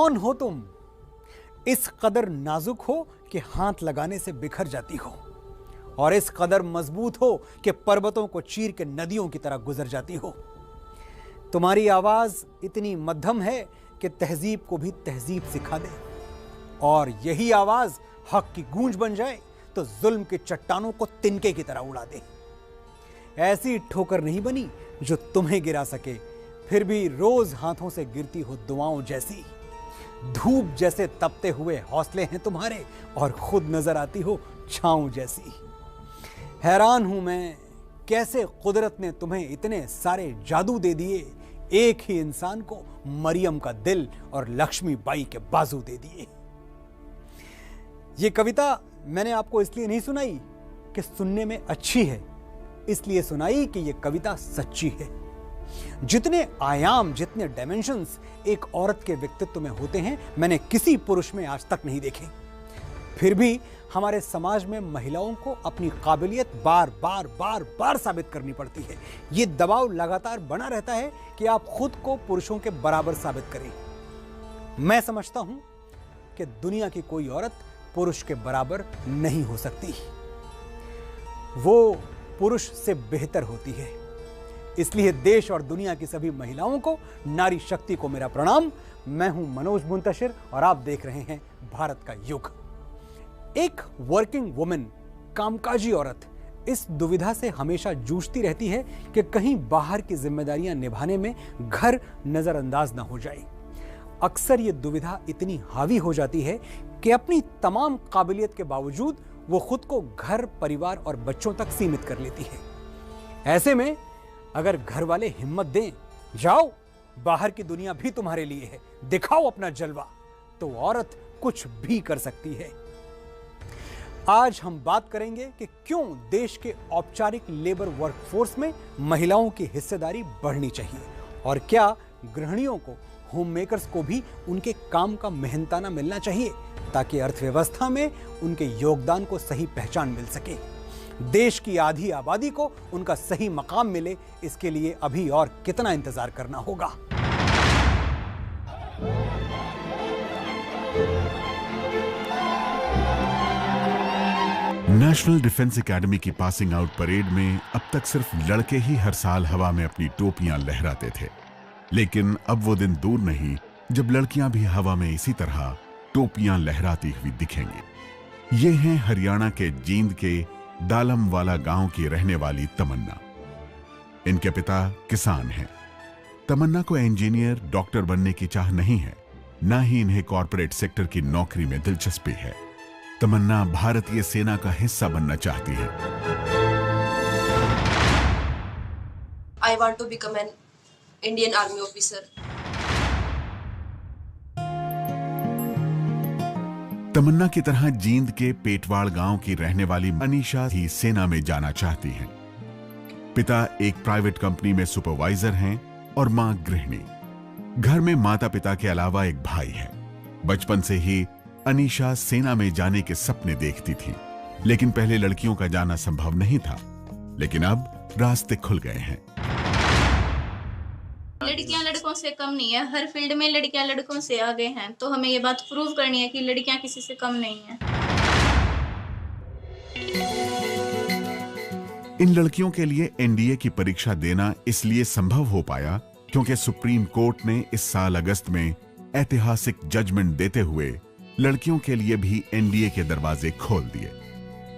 कौन हो तुम? इस कदर नाजुक हो कि हाथ लगाने से बिखर जाती हो, और इस कदर मजबूत हो कि पर्वतों को चीर के नदियों की तरह गुजर जाती हो। तुम्हारी आवाज इतनी मध्यम है कि तहजीब को भी तहजीब सिखा दे, और यही आवाज हक की गूंज बन जाए तो जुल्म के चट्टानों को तिनके की तरह उड़ा दे। ऐसी ठोकर नहीं बनी जो तुम्हें गिरा सके, फिर भी रोज हाथों से गिरती हो दुआओं जैसी। धूप जैसे तपते हुए हौसले हैं तुम्हारे, और खुद नजर आती हो छांव जैसी। हैरान हूं मैं, कैसे कुदरत ने तुम्हें इतने सारे जादू दे दिए, एक ही इंसान को मरियम का दिल और लक्ष्मीबाई के बाजू दे दिए। ये कविता मैंने आपको इसलिए नहीं सुनाई कि सुनने में अच्छी है, इसलिए सुनाई कि यह कविता सच्ची है। जितने आयाम, जितने डायमेंशंस एक औरत के व्यक्तित्व में होते हैं, मैंने किसी पुरुष में आज तक नहीं देखे। फिर भी हमारे समाज में महिलाओं को अपनी काबिलियत बार बार बार बार साबित करनी पड़ती है। यह दबाव लगातार बना रहता है कि आप खुद को पुरुषों के बराबर साबित करें। मैं समझता हूं कि दुनिया की कोई औरत पुरुष के बराबर नहीं हो सकती, वो पुरुष से बेहतर होती है। इसलिए देश और दुनिया की सभी महिलाओं को, नारी शक्ति को मेरा प्रणाम। मैं हूं मनोज मुंतशिर और आप देख रहे हैं भारत का युग। एक वर्किंग वुमेन, कामकाजी औरत इस दुविधा से हमेशा जूझती रहती है कि कहीं बाहर की जिम्मेदारियां निभाने में घर नजरअंदाज ना हो जाए। अक्सर ये दुविधा इतनी हावी हो जाती है कि अपनी तमाम काबिलियत के बावजूद वो खुद को घर, परिवार और बच्चों तक सीमित कर लेती है। ऐसे में अगर घर वाले हिम्मत दें, जाओ बाहर की दुनिया भी तुम्हारे लिए है, दिखाओ अपना जलवा, तो औरत कुछ भी कर सकती है। आज हम बात करेंगे कि क्यों देश के औपचारिक लेबर वर्कफोर्स में महिलाओं की हिस्सेदारी बढ़नी चाहिए, और क्या गृहिणियों को, होम मेकर्स को भी उनके काम का मेहनताना मिलना चाहिए, ताकि अर्थव्यवस्था में उनके योगदान को सही पहचान मिल सके। देश की आधी आबादी को उनका सही मकाम मिले, इसके लिए अभी और कितना इंतजार करना होगा। नेशनल डिफेंस एकेडमी की पासिंग आउट परेड में अब तक सिर्फ लड़के ही हर साल हवा में अपनी टोपियां लहराते थे, लेकिन अब वो दिन दूर नहीं जब लड़कियां भी हवा में इसी तरह टोपियां लहराती हुई दिखेंगी। ये हैं हरियाणा के जींद के दालमवाला गांव की रहने वाली तमन्ना। इनके पिता किसान हैं। तमन्ना को इंजीनियर, डॉक्टर बनने की चाह नहीं है, ना ही इन्हें कॉर्पोरेट सेक्टर की नौकरी में दिलचस्पी है। तमन्ना भारतीय सेना का हिस्सा बनना चाहती है। I want to become an Indian Army officer. तमन्ना की तरह जींद के पेटवाड़ गांव की रहने वाली अनीशा ही सेना में जाना चाहती हैं। पिता एक प्राइवेट कंपनी में सुपरवाइजर हैं और मां गृहिणी। घर में माता पिता के अलावा एक भाई है। बचपन से ही अनीशा सेना में जाने के सपने देखती थी, लेकिन पहले लड़कियों का जाना संभव नहीं था, लेकिन अब रास्ते खुल गए हैं। लड़कियां लड़कों से कम नहीं है, हर फील्ड में लड़कियां लड़कों से आगे हैं, तो हमें ये बात प्रूव करनी है कि लड़कियां किसी से कम नहीं हैं। इन लड़कियों के लिए एनडीए की परीक्षा देना इसलिए संभव हो पाया क्योंकि सुप्रीम कोर्ट ने इस साल अगस्त में ऐतिहासिक जजमेंट देते हुए लड़कियों के लिए भी एनडीए के दरवाजे खोल दिए।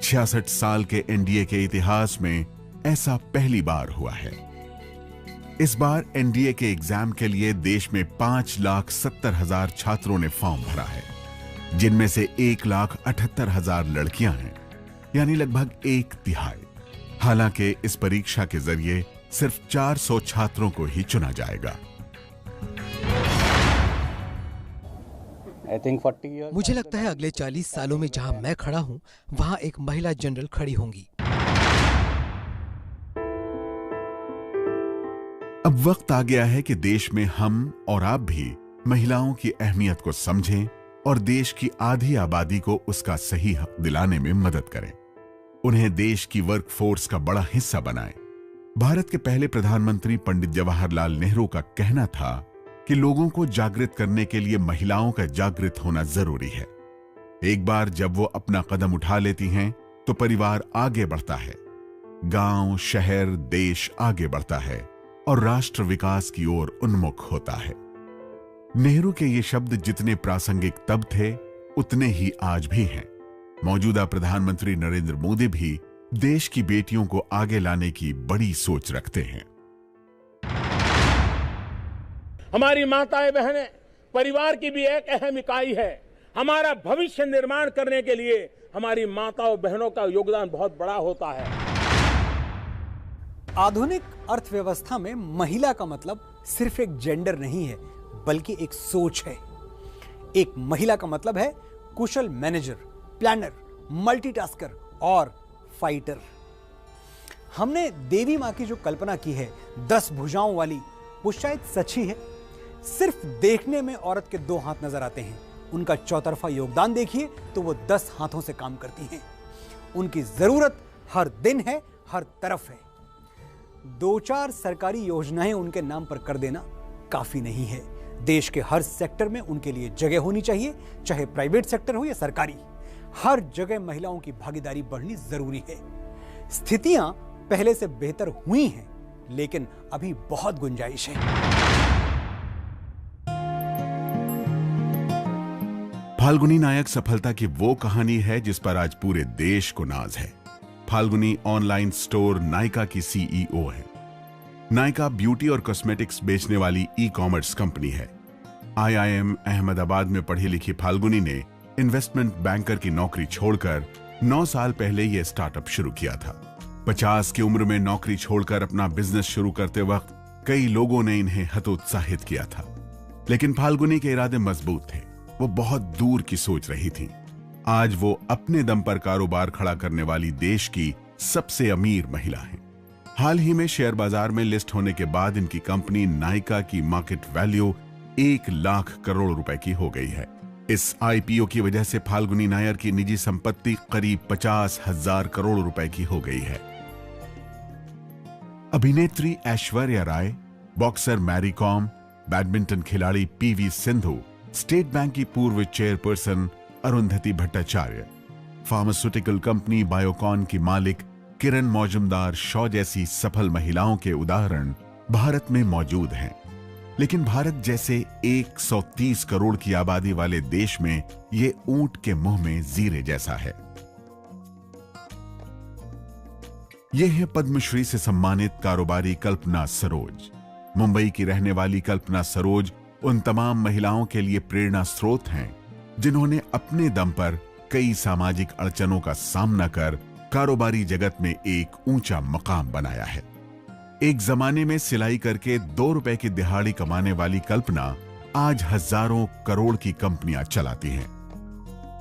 66 साल के एनडीए के इतिहास में ऐसा पहली बार हुआ है। इस बार एनडीए के एग्जाम के लिए देश में 5,70,000 छात्रों ने फॉर्म भरा है, जिनमें से 1,78,000 लड़कियां हैं, यानी लगभग एक तिहाई। हालांकि इस परीक्षा के जरिए सिर्फ 400 छात्रों को ही चुना जाएगा। मुझे लगता है अगले 40 सालों में जहां मैं खड़ा हूं, वहां एक महिला जनरल खड़ी होंगी। अब वक्त आ गया है कि देश में हम और आप भी महिलाओं की अहमियत को समझें और देश की आधी आबादी को उसका सही हक दिलाने में मदद करें। उन्हें देश की वर्कफोर्स का बड़ा हिस्सा बनाएं। भारत के पहले प्रधानमंत्री पंडित जवाहरलाल नेहरू का कहना था कि लोगों को जागृत करने के लिए महिलाओं का जागृत होना जरूरी है। एक बार जब वो अपना कदम उठा लेती हैं तो परिवार आगे बढ़ता है, गांव, शहर, देश आगे बढ़ता है और राष्ट्र विकास की ओर उन्मुख होता है। नेहरू के ये शब्द जितने प्रासंगिक तब थे उतने ही आज भी हैं। मौजूदा प्रधानमंत्री नरेंद्र मोदी भी देश की बेटियों को आगे लाने की बड़ी सोच रखते हैं। हमारी माताएं बहनें परिवार की भी एक अहम इकाई है। हमारा भविष्य निर्माण करने के लिए हमारी माताओं बहनों का योगदान बहुत बड़ा होता है। आधुनिक अर्थव्यवस्था में महिला का मतलब सिर्फ एक जेंडर नहीं है, बल्कि एक सोच है। एक महिला का मतलब है कुशल मैनेजर, प्लानर, मल्टीटास्कर और फाइटर। हमने देवी मां की जो कल्पना की है 10 भुजाओं वाली, वो शायद सच ही है। सिर्फ देखने में औरत के 2 हाथ नजर आते हैं, उनका चौतरफा योगदान देखिए तो वो 10 हाथों से काम करती हैं। उनकी जरूरत हर दिन है, हर तरफ है। 2-4 सरकारी योजनाएं उनके नाम पर कर देना काफी नहीं है। देश के हर सेक्टर में उनके लिए जगह होनी चाहिए, चाहे प्राइवेट सेक्टर हो या सरकारी। हर जगह महिलाओं की भागीदारी बढ़नी जरूरी है। स्थितियां पहले से बेहतर हुई हैं, लेकिन अभी बहुत गुंजाइश है। फाल्गुनी नायक सफलता की वो कहानी है जिस पर आज पूरे देश को नाज है। फाल्गुनी ऑनलाइन स्टोर नायका की सीईओ है। नायका ब्यूटी और कॉस्मेटिक्स बेचने वाली ई-कॉमर्स कंपनी है। IIM अहमदाबाद में पढ़ी लिखी फाल्गुनी ने इन्वेस्टमेंट बैंकर की नौकरी छोड़कर 9 साल पहले यह स्टार्टअप शुरू किया था। 50 की उम्र में नौकरी छोड़कर अपना बिजनेस शुरू करते वक्त कई लोगों ने इन्हें हतोत्साहित किया था, लेकिन फाल्गुनी के इरादे मजबूत थे। वो बहुत दूर की सोच रही थी। आज वो अपने दम पर कारोबार खड़ा करने वाली देश की सबसे अमीर महिला हैं। हाल ही में शेयर बाजार में लिस्ट होने के बाद इनकी कंपनी नायका की मार्केट वैल्यू 1 लाख करोड़ रुपए की हो गई है। इस IPO की वजह से फाल्गुनी नायर की निजी संपत्ति करीब 50,000 करोड़ रुपए की हो गई है। अभिनेत्री Aishwarya Rai, boxer Mary com, badminton खिलाड़ी PV सिंधु, स्टेट बैंक की पूर्व chairperson Arundhati Bhattacharya, pharmaceutical company Biocon की मालिक किरण मौजूमदार शॉ जैसी सफल महिलाओं के उदाहरण भारत में मौजूद हैं। लेकिन भारत जैसे 130 करोड़ की आबादी वाले देश में ये ऊंट के मुंह में जीरे जैसा है। यह है पद्मश्री से सम्मानित कारोबारी कल्पना सरोज। मुंबई की रहने वाली कल्पना सरोज उन तमाम महिलाओं के लिए प्रेरणा स्रोत हैं जिन्होंने अपने दम पर कई सामाजिक अड़चनों का सामना कर कारोबारी जगत में एक ऊंचा मकाम बनाया है। एक जमाने में सिलाई करके 2 रुपए की दिहाड़ी कमाने वाली कल्पना आज हजारों करोड़ की कंपनियां चलाती हैं।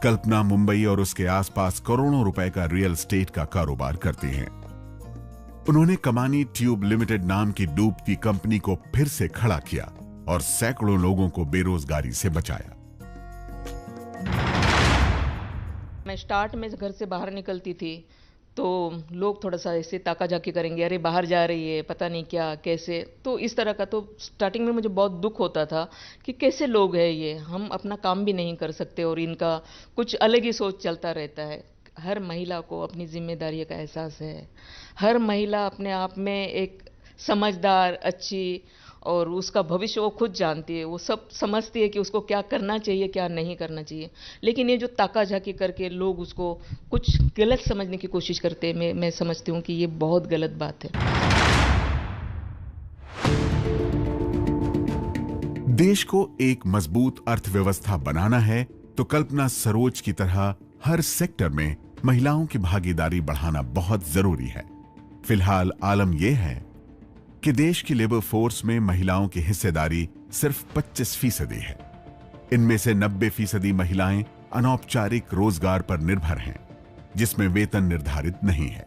कल्पना मुंबई और उसके आसपास करोड़ों रुपए का रियल एस्टेट का कारोबार करती हैं। उन्होंने कमानी ट्यूब लिमिटेड नाम की डूबती कंपनी को फिर से खड़ा किया और सैकड़ों लोगों को बेरोजगारी से बचाया। मैं स्टार्ट में घर से बाहर निकलती थी तो लोग थोड़ा सा ऐसे ताका झाकी करेंगे, अरे बाहर जा रही है, पता नहीं क्या कैसे। तो इस तरह का तो स्टार्टिंग में मुझे बहुत दुख होता था कि कैसे लोग हैं ये, हम अपना काम भी नहीं कर सकते और इनका कुछ अलग ही सोच चलता रहता है। हर महिला को अपनी जिम्मेदारी का एहसास है। हर महिला अपने आप में एक समझदार, अच्छी, और उसका भविष्य वो खुद जानती है। वो सब समझती है कि उसको क्या करना चाहिए, क्या नहीं करना चाहिए। लेकिन ये जो ताका झाकी करके लोग उसको कुछ गलत समझने की कोशिश करते हैं, मैं समझती हूँ कि ये बहुत गलत बात है। देश को एक मजबूत अर्थव्यवस्था बनाना है तो कल्पना सरोज की तरह हर सेक्टर में महिलाओं की भागीदारी बढ़ाना बहुत जरूरी है। फिलहाल आलम यह है कि देश की लेबर फोर्स में महिलाओं की हिस्सेदारी सिर्फ 25% है। इनमें से 90% महिलाएं अनौपचारिक रोजगार पर निर्भर हैं, जिसमें वेतन निर्धारित नहीं है।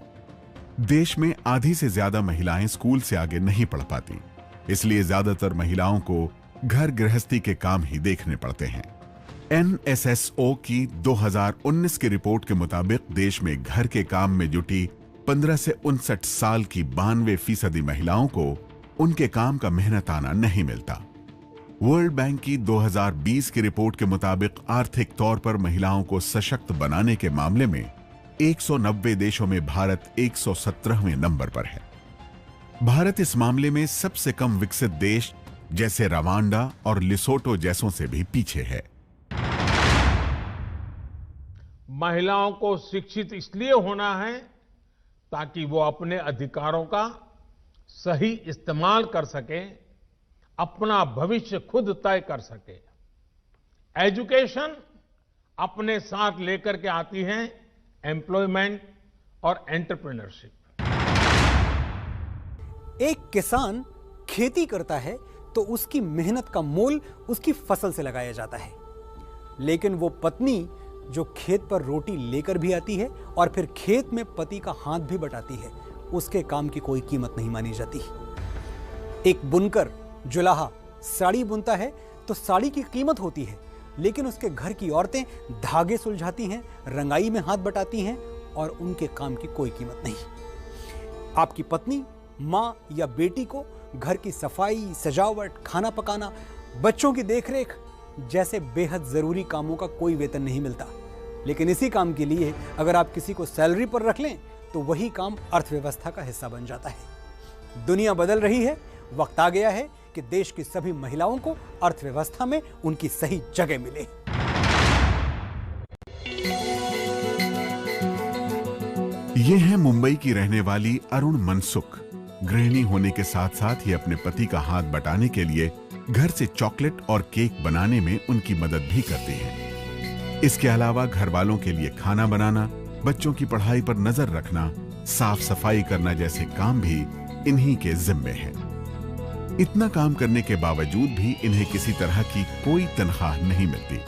देश में आधी से ज्यादा महिलाएं स्कूल से आगे नहीं पढ़ पाती, इसलिए ज्यादातर महिलाओं को घर गृहस्थी के काम ही देखने पड़ते हैं। NSSO की 2019 की रिपोर्ट के मुताबिक देश में घर के काम में जुटी 15 से 59 साल की 92% महिलाओं को उनके काम का मेहनताना नहीं मिलता। वर्ल्ड बैंक की 2020 की रिपोर्ट के मुताबिक आर्थिक तौर पर महिलाओं को सशक्त बनाने के मामले में 190 देशों में भारत 117वें नंबर पर है। भारत इस मामले में सबसे कम विकसित देश जैसे रवांडा और लिसोटो जैसों से भी पीछे है। महिलाओं को शिक्षित इसलिए होना है ताकि वो अपने अधिकारों का सही इस्तेमाल कर सके, अपना भविष्य खुद तय कर सके। एजुकेशन अपने साथ लेकर के आती है एम्प्लॉयमेंट और एंटरप्रेन्योरशिप। एक किसान खेती करता है तो उसकी मेहनत का मोल उसकी फसल से लगाया जाता है, लेकिन वो पत्नी जो खेत पर रोटी लेकर भी आती है और फिर खेत में पति का हाथ भी बटाती है, उसके काम की कोई कीमत नहीं मानी जाती। एक बुनकर जुलाहा साड़ी बुनता है तो साड़ी की कीमत होती है, लेकिन उसके घर की औरतें धागे सुलझाती हैं, रंगाई में हाथ बटाती हैं और उनके काम की कोई कीमत नहीं। आपकी पत्नी, माँ या बेटी को घर की सफाई, सजावट, खाना पकाना, बच्चों की देखरेख जैसे बेहद जरूरी कामों का कोई वेतन नहीं मिलता, लेकिन इसी काम के लिए अगर आप किसी को सैलरी पर रख लें तो वही काम अर्थव्यवस्था का हिस्सा बन जाता है। दुनिया बदल रही है, वक्त आ गया है कि देश की सभी महिलाओं को अर्थव्यवस्था में उनकी सही जगह मिले। ये है मुंबई की रहने वाली अरुण मनसुख। गृहिणी होने के साथ साथ ही अपने पति का हाथ बटाने के लिए घर से चॉकलेट और केक बनाने में उनकी मदद भी करती है। इसके अलावा घर वालों के लिए खाना बनाना, बच्चों की पढ़ाई पर नजर रखना, साफ सफाई करना जैसे काम भी इन्हीं के जिम्मे हैं। इतना काम करने के बावजूद भी इन्हें किसी तरह की कोई तनख्वाह नहीं मिलती।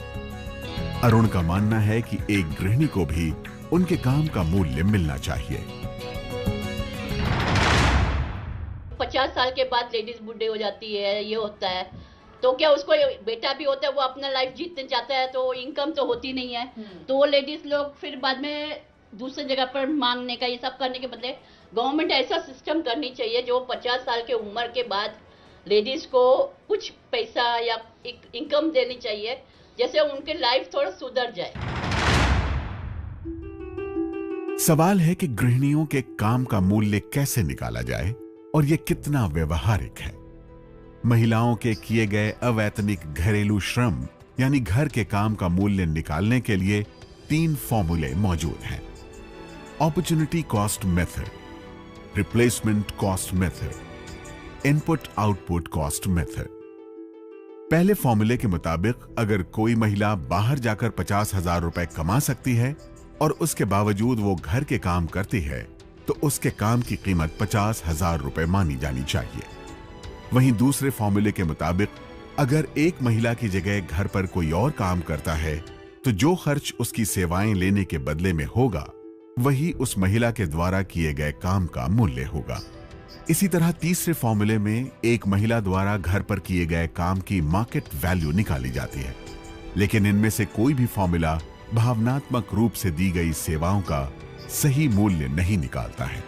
अरुण का मानना है कि एक गृहिणी को भी उनके काम का मूल्य मिलना चाहिए। 50 साल के बाद लेडीज बुढ़े हो जाती है, ये होता है, तो क्या उसको बेटा भी होता है, वो अपना लाइफ जीतने चाहता है, तो इनकम तो होती नहीं है, तो वो लेडीज लोग फिर बाद में दूसरी जगह पर मांगने का ये सब करने के बदले गवर्नमेंट ऐसा सिस्टम करनी चाहिए जो 50 साल के उम्र के बाद लेडीज को कुछ पैसा या इनकम देनी चाहिए, जैसे उनके लाइफ थोड़ा सुधर जाए। सवाल है कि गृहिणियों के काम का मूल्य कैसे निकाला जाए और यह कितना व्यवहारिक है। महिलाओं के किए गए अवैतनिक घरेलू श्रम यानी घर के काम का मूल्य निकालने के लिए 3 फॉर्मूले मौजूद हैं। Opportunity cost method, replacement cost method, input output cost method. पहले फॉर्मूले के मुताबिक अगर कोई महिला बाहर जाकर 50,000 रुपए कमा सकती है और उसके बावजूद वो घर के काम करती है तो उसके काम की कीमत 50,000 रुपए मानी जानी चाहिए। वहीं दूसरे फॉर्मूले के मुताबिक अगर एक महिला की जगह घर पर कोई और काम करता है तो जो खर्च उसकी सेवाएं लेने के बदले में होगा वही उस महिला के द्वारा किए गए काम का मूल्य होगा। इसी तरह तीसरे फॉर्मूले में एक महिला द्वारा घर पर किए गए काम की मार्केट वैल्यू निकाली जाती है, लेकिन इनमें से कोई भी फॉर्मूला भावनात्मक रूप से दी गई सेवाओं का सही मूल्य नहीं निकालता है।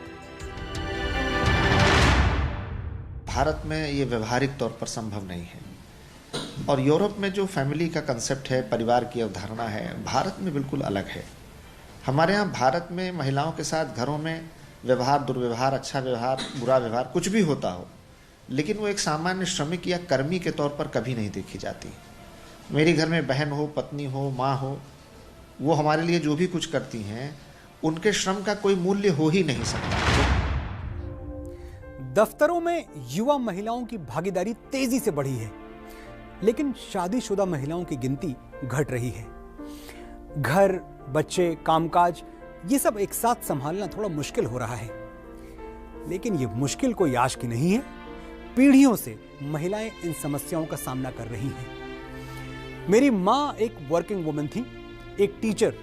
भारत में ये व्यवहारिक तौर पर संभव नहीं है और यूरोप में जो फैमिली का कंसेप्ट है, परिवार की अवधारणा है, भारत में बिल्कुल अलग है। हमारे यहाँ भारत में महिलाओं के साथ घरों में व्यवहार, दुर्व्यवहार, अच्छा व्यवहार, बुरा व्यवहार कुछ भी होता हो, लेकिन वो एक सामान्य श्रमिक या कर्मी के तौर पर कभी नहीं देखी जाती। मेरे घर में बहन हो, पत्नी हो, माँ हो, वो हमारे लिए जो भी कुछ करती हैं उनके श्रम का कोई मूल्य हो ही नहीं सकता। दफ्तरों में युवा महिलाओं की भागीदारी तेजी से बढ़ी है, लेकिन शादीशुदा महिलाओं की गिनती घट रही है। घर, बच्चे, कामकाज ये सब एक साथ संभालना थोड़ा मुश्किल हो रहा है, लेकिन ये मुश्किल कोई आज की नहीं है। पीढ़ियों से महिलाएं इन समस्याओं का सामना कर रही हैं। मेरी मां एक वर्किंग वुमन थी, एक टीचर।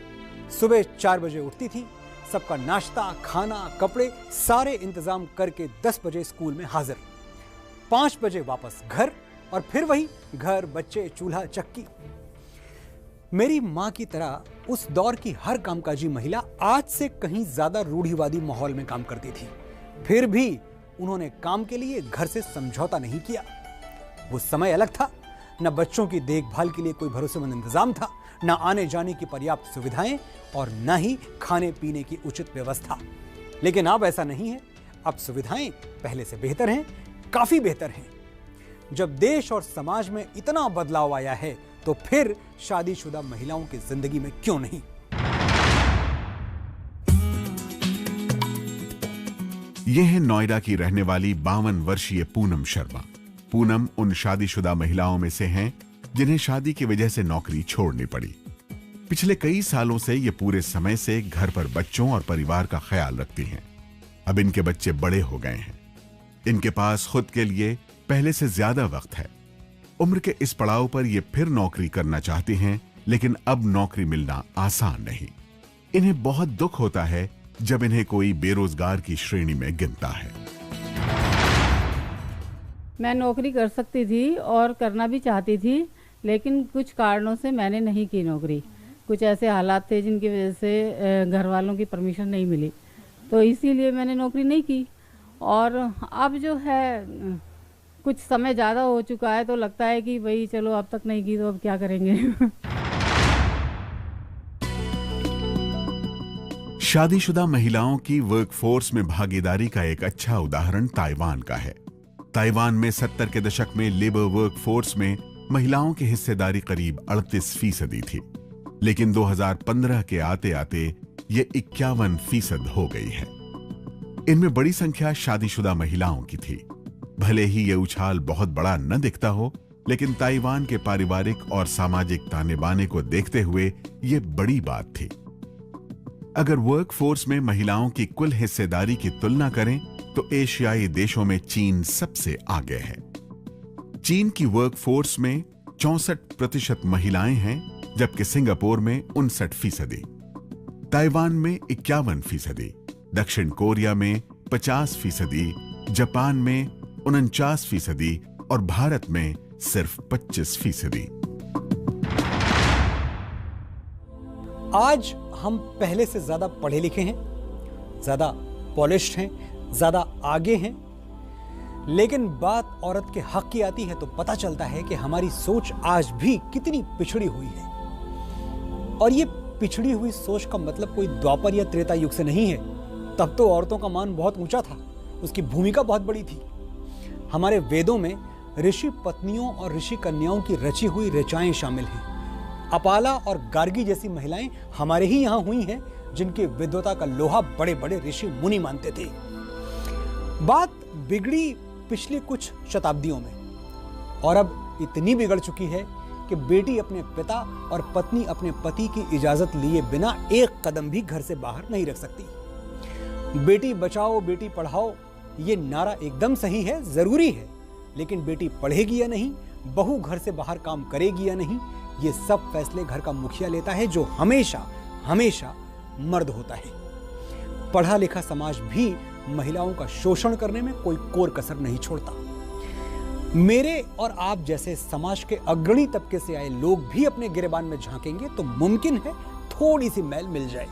सुबह 4 बजे उठती थी, सबका नाश्ता, खाना, कपड़े सारे इंतजाम करके 10 बजे स्कूल में हाजिर, 5 बजे वापस घर और फिर वही घर, बच्चे, चूल्हा, चक्की। मेरी मां की तरह उस दौर की हर कामकाजी महिला आज से कहीं ज्यादा रूढ़िवादी माहौल में काम करती थी, फिर भी उन्होंने काम के लिए घर से समझौता नहीं किया। वो समय अलग था न बच्चों की देखभाल के लिए कोई भरोसेमंद इंतजाम था, न आने जाने की पर्याप्त सुविधाएं और न ही खाने पीने की उचित व्यवस्था। लेकिन अब ऐसा नहीं है। अब सुविधाएं पहले से बेहतर हैं, काफी बेहतर हैं। जब देश और समाज में इतना बदलाव आया है तो फिर शादीशुदा महिलाओं की जिंदगी में क्यों नहीं। यह है नोएडा की रहने वाली 52 वर्षीय पूनम शर्मा। पूनम उन शादीशुदा महिलाओं में से हैं जिन्हें शादी की वजह से नौकरी छोड़नी पड़ी। पिछले कई सालों से ये पूरे समय से घर पर बच्चों और परिवार का ख्याल रखती हैं। अब इनके बच्चे बड़े हो गए हैं, इनके पास खुद के लिए पहले से ज्यादा वक्त है। उम्र के इस पड़ाव पर ये फिर नौकरी करना चाहती हैं, लेकिन अब नौकरी मिलना आसान नहीं। इन्हें बहुत दुख होता है जब इन्हें कोई बेरोजगार की श्रेणी में गिनता है। मैं नौकरी कर सकती थी और करना भी चाहती थी, लेकिन कुछ कारणों से मैंने नहीं की नौकरी। कुछ ऐसे हालात थे जिनकी वजह से घर वालों की परमिशन नहीं मिली, तो इसीलिए मैंने नौकरी नहीं की। और अब जो है कुछ समय ज़्यादा हो चुका है तो लगता है कि भाई चलो अब तक नहीं की तो अब क्या करेंगे। शादीशुदा महिलाओं की वर्कफोर्स में भागीदारी का एक अच्छा उदाहरण ताइवान का है। ताइवान में 70 के दशक में लेबर वर्कफोर्स में महिलाओं की हिस्सेदारी करीब 38% थी, लेकिन 2015 के आते आते ये 51% हो गई है। इनमें बड़ी संख्या शादीशुदा महिलाओं की थी। भले ही ये उछाल बहुत बड़ा न दिखता हो, लेकिन ताइवान के पारिवारिक और सामाजिक ताने बाने को देखते हुए ये बड़ी बात थी। अगर वर्कफोर्स में महिलाओं की कुल हिस्सेदारी की तुलना करें तो एशियाई देशों में चीन सबसे आगे है। चीन की वर्कफोर्स में 64% महिलाएं हैं, जबकि सिंगापुर में 59%, ताइवान में 51%, दक्षिण कोरिया में 50%, जापान में 49% और भारत में सिर्फ 25%। आज हम पहले से ज्यादा पढ़े लिखे हैं, ज्यादा पॉलिश्ड हैं, ज्यादा आगे हैं, लेकिन बात औरत के हक की आती है तो पता चलता है कि हमारी सोच आज भी कितनी पिछड़ी हुई है। और ये पिछड़ी हुई सोच का मतलब कोई द्वापर या त्रेता युग से नहीं है। तब तो औरतों का मान बहुत ऊंचा था, उसकी भूमिका बहुत बड़ी थी। हमारे वेदों में ऋषि पत्नियों और ऋषि कन्याओं की रची हुई ऋचाएं शामिल हैं। अपाला और गार्गी जैसी महिलाएं हमारे ही यहां हुई हैं, जिनकी विद्वता का लोहा बड़े बड़े ऋषि मुनि मानते थे। बात बिगड़ी पिछले कुछ शताब्दियों में, और अब इतनी बिगड़ चुकी है कि बेटी अपने पिता और पत्नी अपने पति की इजाजत लिए बिना एक कदम भी घर से बाहर नहीं रख सकती। बेटी बचाओ बेटी पढ़ाओ ये नारा एकदम सही है, जरूरी है, लेकिन बेटी पढ़ेगी या नहीं, बहू घर से बाहर काम करेगी या नहीं, ये सब फैसले घर का मुखिया लेता है, जो हमेशा हमेशा मर्द होता है। पढ़ा लिखा समाज भी महिलाओं का शोषण करने में कोई कोर कसर नहीं छोड़ता। मेरे और आप जैसे समाज के अग्रणी तबके से आए लोग भी अपने गिरेबान में झांकेंगे तो मुमकिन है थोड़ी सी मैल मिल जाए।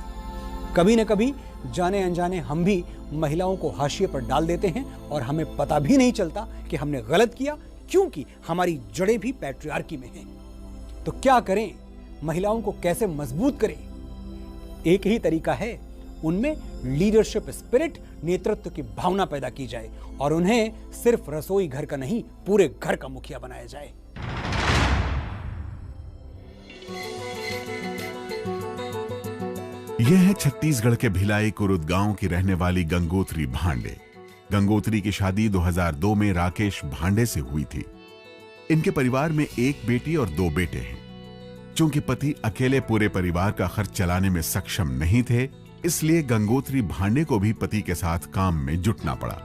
कभी न कभी जाने अनजाने हम भी महिलाओं को हाशिए पर डाल देते हैं और हमें पता भी नहीं चलता कि हमने गलत किया, क्योंकि हमारी जड़ें भी पैट्रियार्की में हैं। तो क्या करें, महिलाओं को कैसे मजबूत करें? एक ही तरीका है, उनमें लीडरशिप स्पिरिट, नेतृत्व की भावना पैदा की जाए और उन्हें सिर्फ रसोई घर का नहीं, पूरे घर का मुखिया बनाया जाए। यह है छत्तीसगढ़ के भिलाई कुरुद गांव की रहने वाली गंगोत्री भांडे। गंगोत्री की शादी 2002 में राकेश भांडे से हुई थी। इनके परिवार में एक बेटी और 2 बेटे हैं। चूंकि पति अकेले पूरे परिवार का खर्च चलाने में सक्षम नहीं थे, इसलिए गंगोत्री भांडे को भी पति के साथ काम में जुटना पड़ा।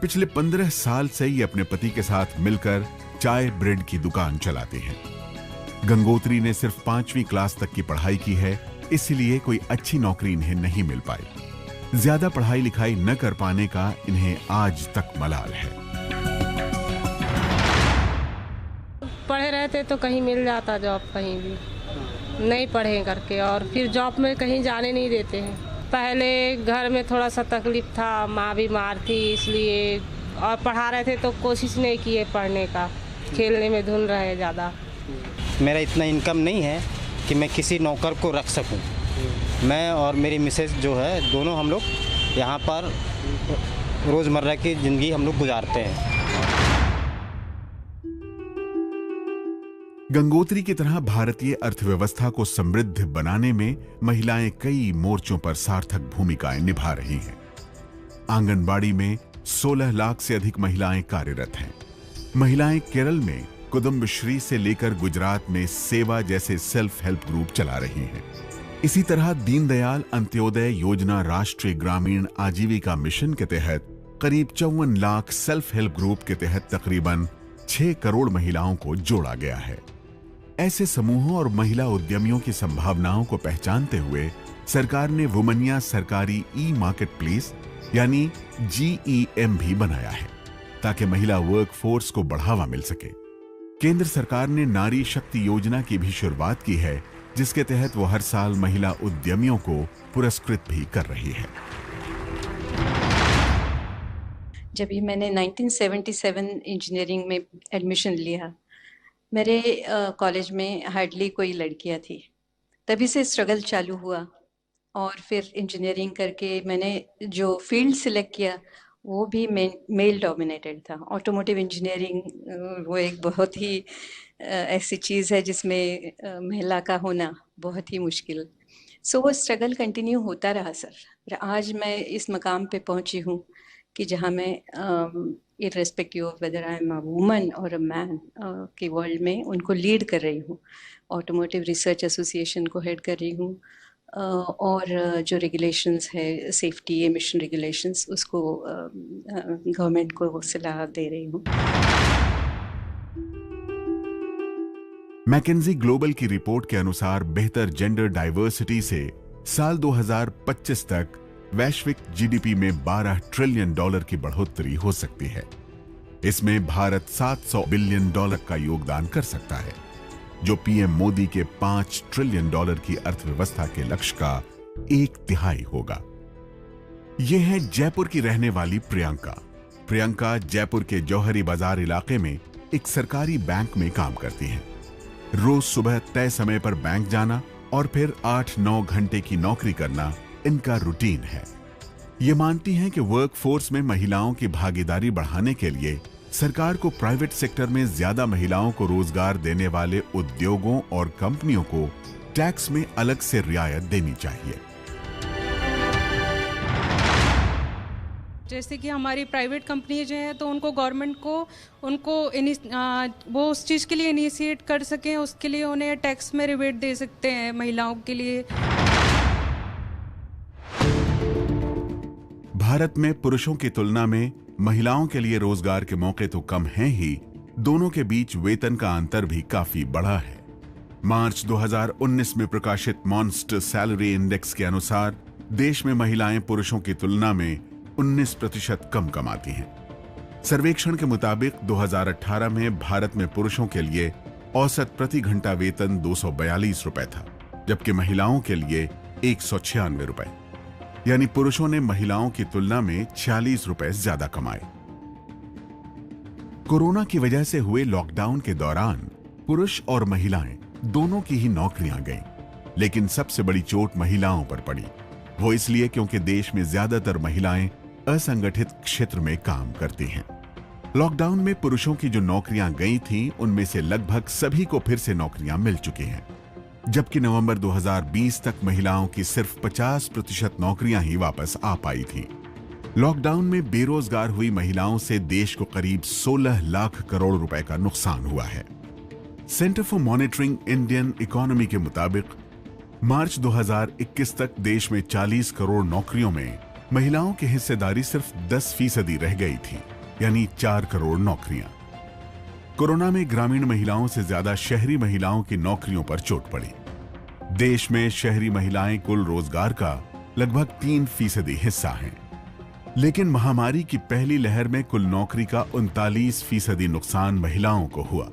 पिछले 15 साल से ये अपने पति के साथ मिलकर चाय ब्रेड की दुकान चलाते हैं। गंगोत्री ने सिर्फ 5वीं क्लास तक की पढ़ाई की है, इसलिए कोई अच्छी नौकरी इन्हें नहीं मिल पाई। ज्यादा पढ़ाई लिखाई न कर पाने का इन्हें आज तक मलाल है। पढ़े रहते तो कहीं मिल जाता जॉब, कहीं भी नहीं पढ़े करके, और फिर जॉब में कहीं जाने नहीं देते हैं। पहले घर में थोड़ा सा तकलीफ था, माँ बीमार थी इसलिए, और पढ़ा रहे थे तो कोशिश नहीं किए पढ़ने का, खेलने में धुन रहे ज़्यादा। मेरा इतना इनकम नहीं है कि मैं किसी नौकर को रख सकूं। मैं और मेरी मिसेज जो है दोनों हम लोग यहाँ पर रोज़मर्रा की ज़िंदगी हम लोग गुजारते हैं। गंगोत्री की तरह भारतीय अर्थव्यवस्था को समृद्ध बनाने में महिलाएं कई मोर्चों पर सार्थक भूमिकाएं निभा रही हैं। आंगनबाड़ी में 16 लाख से अधिक महिलाएं कार्यरत हैं। महिलाएं केरल में कुदुम्बश्री से लेकर गुजरात में सेवा जैसे सेल्फ हेल्प ग्रुप चला रही हैं। इसी तरह दीनदयाल अंत्योदय योजना राष्ट्रीय ग्रामीण आजीविका मिशन के तहत करीब 54 लाख सेल्फ हेल्प ग्रुप के तहत तकरीबन 6 करोड़ महिलाओं को जोड़ा गया है। ऐसे समूहों और महिला उद्यमियों की संभावनाओं को पहचानते हुए सरकार ने वुमनिया सरकारी ई मार्केट प्लेस यानी GEM भी बनाया है ताकि महिला वर्कफोर्स को बढ़ावा मिल सके। केंद्र सरकार ने नारी शक्ति योजना की भी शुरुआत की है, जिसके तहत वो हर साल महिला उद्यमियों को पुरस्कृत भी कर रही है। जब भी मैंने 1977 इंजीनियरिंग में एडमिशन लिया, मेरे कॉलेज में हार्डली कोई लड़कियां थी। तभी से स्ट्रगल चालू हुआ और फिर इंजीनियरिंग करके मैंने जो फील्ड सिलेक्ट किया वो भी मेल डोमिनेटेड था। ऑटोमोटिव इंजीनियरिंग वो एक बहुत ही ऐसी चीज़ है जिसमें महिला का होना बहुत ही मुश्किल। सो वो स्ट्रगल कंटिन्यू होता रहा सर। आज मैं इस मकाम पे पहुंची हूँ कि जहाँ मैं irrespective of whether I am a woman और अ मैन की वर्ल्ड में उनको लीड कर रही हूँ। ऑटोमोटिव रिसर्च एसोसिएशन को हेड कर रही हूँ और जो रेगुलेशंस है सेफ्टी एमिशन रेगुलेशंस उसको गवर्नमेंट को सलाह दे रही हूँ। मैकेंजी ग्लोबल की रिपोर्ट के अनुसार बेहतर जेंडर डाइवर्सिटी से साल 2025 तक वैश्विक जीडीपी में $12 ट्रिलियन की बढ़ोतरी हो सकती है। इसमें भारत $700 बिलियन का योगदान कर सकता है, जो पीएम मोदी के $5 ट्रिलियन की अर्थव्यवस्था के लक्ष्य का 1/3 होगा। यह है जयपुर की रहने वाली प्रियंका। प्रियंका जयपुर के जौहरी बाजार इलाके में एक सरकारी बैंक में काम करती हैं। रोज सुबह तय समय पर बैंक जाना और फिर 8-9 घंटे की नौकरी करना इनका रूटीन है। ये मानती हैं कि वर्कफोर्स में महिलाओं की भागीदारी बढ़ाने के लिए सरकार को प्राइवेट सेक्टर में ज्यादा महिलाओं को रोजगार देने वाले उद्योगों और कंपनियों को टैक्स में अलग से रियायत देनी चाहिए। जैसे कि हमारी प्राइवेट कंपनी जो है तो उनको गवर्नमेंट को वो उस चीज़ के लिए इनिशिएट कर सकें, उसके लिए उन्हें टैक्स में रिबेट दे सकते हैं महिलाओं के लिए। भारत में पुरुषों की तुलना में महिलाओं के लिए रोजगार के मौके तो कम हैं ही, दोनों के बीच वेतन का अंतर भी काफी बड़ा है। मार्च 2019 में प्रकाशित मॉन्स्टर सैलरी इंडेक्स के अनुसार देश में महिलाएं पुरुषों की तुलना में 19% कम कमाती हैं। सर्वेक्षण के मुताबिक 2018 में भारत में पुरुषों के लिए औसत प्रति घंटा वेतन 242 रुपए था, जबकि महिलाओं के लिए 196 रुपए, यानी पुरुषों ने महिलाओं की तुलना में 46 रुपए ज्यादा कमाए। कोरोना की वजह से हुए लॉकडाउन के दौरान पुरुष और महिलाएं दोनों की ही नौकरियां गईं, लेकिन सबसे बड़ी चोट महिलाओं पर पड़ी। वो इसलिए क्योंकि देश में ज्यादातर महिलाएं असंगठित क्षेत्र में काम करती हैं। लॉकडाउन में पुरुषों की जो नौकरियां गई थीं, उनमें से लगभग सभी को फिर से नौकरियां मिल चुकी हैं, जबकि नवंबर 2020 तक महिलाओं की सिर्फ 50% नौकरियां ही वापस आ पाई थीं। लॉकडाउन में बेरोजगार हुई महिलाओं से देश को करीब 16 लाख करोड़ रुपए का नुकसान हुआ है। Centre for monitoring Indian economy के मुताबिक मार्च 2021 तक देश में 40 करोड़ नौकरियों में महिलाओं की हिस्सेदारी सिर्फ 10% रह गई थी, यानी 4 करोड़ नौकरियां। कोरोना में ग्रामीण महिलाओं से ज्यादा शहरी महिलाओं की नौकरियों पर चोट पड़ी। देश में शहरी महिलाएं कुल रोजगार का लगभग 3% हिस्सा हैं। लेकिन महामारी की पहली लहर में कुल नौकरी का 39% नुकसान महिलाओं को हुआ,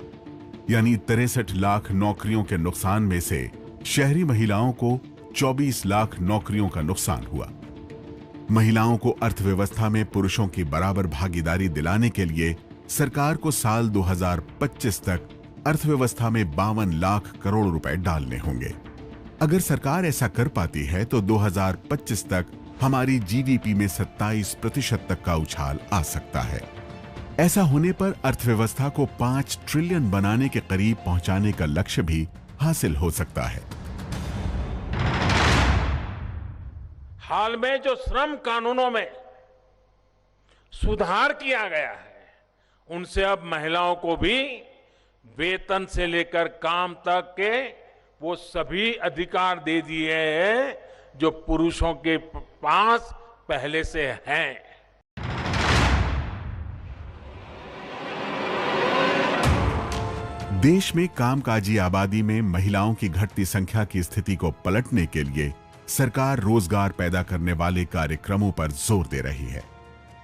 यानी 63 लाख नौकरियों के नुकसान में से शहरी महिलाओं को 24 लाख नौकरियों का नुकसान हुआ। महिलाओं को अर्थव्यवस्था में पुरुषों की बराबर भागीदारी दिलाने के लिए सरकार को साल 2025 तक अर्थव्यवस्था में 52 लाख करोड़ रुपए डालने होंगे। अगर सरकार ऐसा कर पाती है तो 2025 तक हमारी जीडीपी में 27% तक का उछाल आ सकता है। ऐसा होने पर अर्थव्यवस्था को 5 ट्रिलियन बनाने के करीब पहुंचाने का लक्ष्य भी हासिल हो सकता है। हाल में जो श्रम कानूनों में सुधार किया गया है, उनसे अब महिलाओं को भी वेतन से लेकर काम तक के वो सभी अधिकार दे दिए हैं जो पुरुषों के पास पहले से हैं। देश में कामकाजी आबादी में महिलाओं की घटती संख्या की स्थिति को पलटने के लिए सरकार रोजगार पैदा करने वाले कार्यक्रमों पर जोर दे रही है।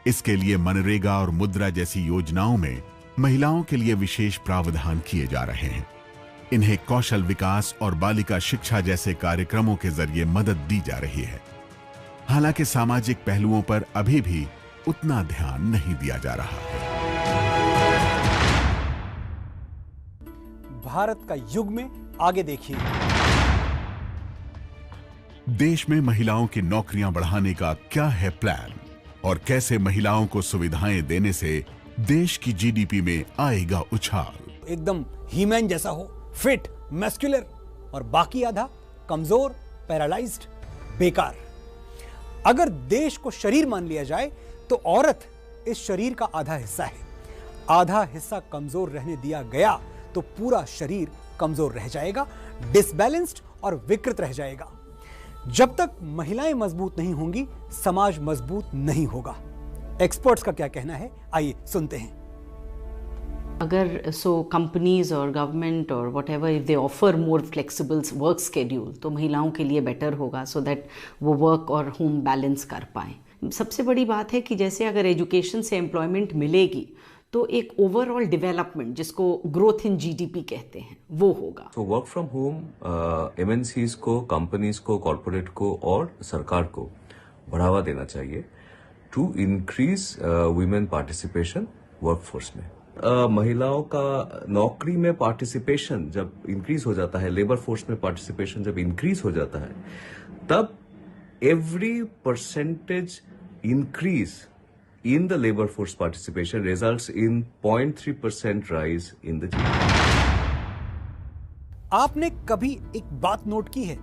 इसके लिए मनरेगा और मुद्रा जैसी योजनाओं में महिलाओं के लिए विशेष प्रावधान किए जा रहे हैं। इन्हें कौशल विकास और बालिका शिक्षा जैसे कार्यक्रमों के जरिए मदद दी जा रही है। हालांकि सामाजिक पहलुओं पर अभी भी उतना ध्यान नहीं दिया जा रहा है। भारत का युग में आगे देखिए। देश में महिलाओं की नौकरियां बढ़ाने का क्या है प्लान और कैसे महिलाओं को सुविधाएं देने से देश की जीडीपी में आएगा उछाल। एकदम हीमैन जैसा हो, फिट, मस्कुलर, और बाकी आधा कमजोर, पैरालाइज्ड, बेकार। अगर देश को शरीर मान लिया जाए तो औरत इस शरीर का आधा हिस्सा है। आधा हिस्सा कमजोर रहने दिया गया तो पूरा शरीर कमजोर रह जाएगा, डिसबैलेंस्ड और विकृत रह जाएगा। जब तक महिलाएं मजबूत नहीं होंगी, समाज मजबूत नहीं होगा। एक्सपर्ट्स का क्या कहना है, आइए सुनते हैं। अगर कंपनीज और गवर्नमेंट और what ever if they offer more flexible work schedule तो महिलाओं के लिए बेटर होगा, सो दैट वो वर्क और होम बैलेंस कर पाएं। सबसे बड़ी बात है कि जैसे अगर एजुकेशन से एम्प्लॉयमेंट मिलेगी तो एक ओवरऑल डेवलपमेंट, जिसको ग्रोथ इन जीडीपी कहते हैं, वो होगा। तो वर्क फ्रॉम होम एमएनसीज को, कंपनीज को, कॉर्पोरेट को और सरकार को बढ़ावा देना चाहिए to increase women participation workforce में। महिलाओं का नौकरी में पार्टिसिपेशन जब इंक्रीज हो जाता है, लेबर फोर्स में पार्टिसिपेशन जब इंक्रीज हो जाता है, तब every percentage increase in the labor force participation results in 0.3% rise in the GDP. आपने कभी एक बात नोट की है,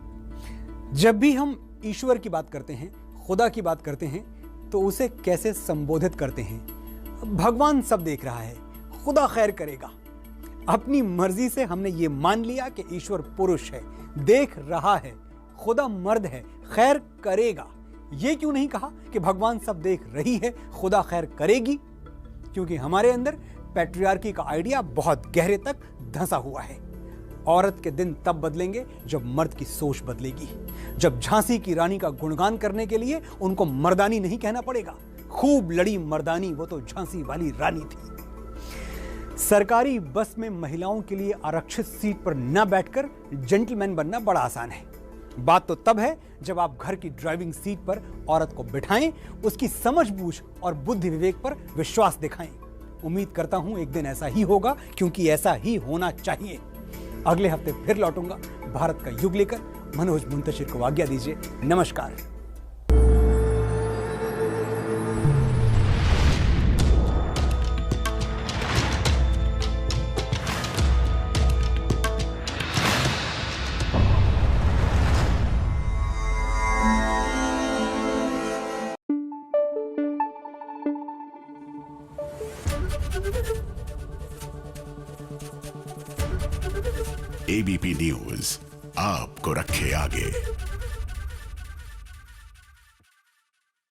जब भी हम ईश्वर की बात करते हैं, खुदा की बात करते हैं, तो उसे कैसे संबोधित करते हैं? भगवान सब देख रहा है, खुदा खैर करेगा। अपनी मर्जी से हमने ये मान लिया कि ईश्वर पुरुष है, देख रहा है, खुदा मर्द है, खैर करेगा। ये क्यों नहीं कहा कि भगवान सब देख रही है, खुदा खैर करेगी? क्योंकि हमारे अंदर पैट्रियार्की का आइडिया बहुत गहरे तक धंसा हुआ है। औरत के दिन तब बदलेंगे जब मर्द की सोच बदलेगी, जब झांसी की रानी का गुणगान करने के लिए उनको मर्दानी नहीं कहना पड़ेगा। खूब लड़ी मर्दानी, वो तो झांसी वाली रानी थी। सरकारी बस में महिलाओं के लिए आरक्षित सीट पर न बैठकर जेंटलमैन बनना बड़ा आसान है। बात तो तब है जब आप घर की ड्राइविंग सीट पर औरत को बिठाएं, उसकी समझबूझ और बुद्धि विवेक पर विश्वास दिखाएं। उम्मीद करता हूं एक दिन ऐसा ही होगा, क्योंकि ऐसा ही होना चाहिए। अगले हफ्ते फिर लौटूंगा भारत का युग लेकर। मनोज मुंतशिर को आज्ञा दीजिए। नमस्कार। एबीपी न्यूज आपको रखे आगे।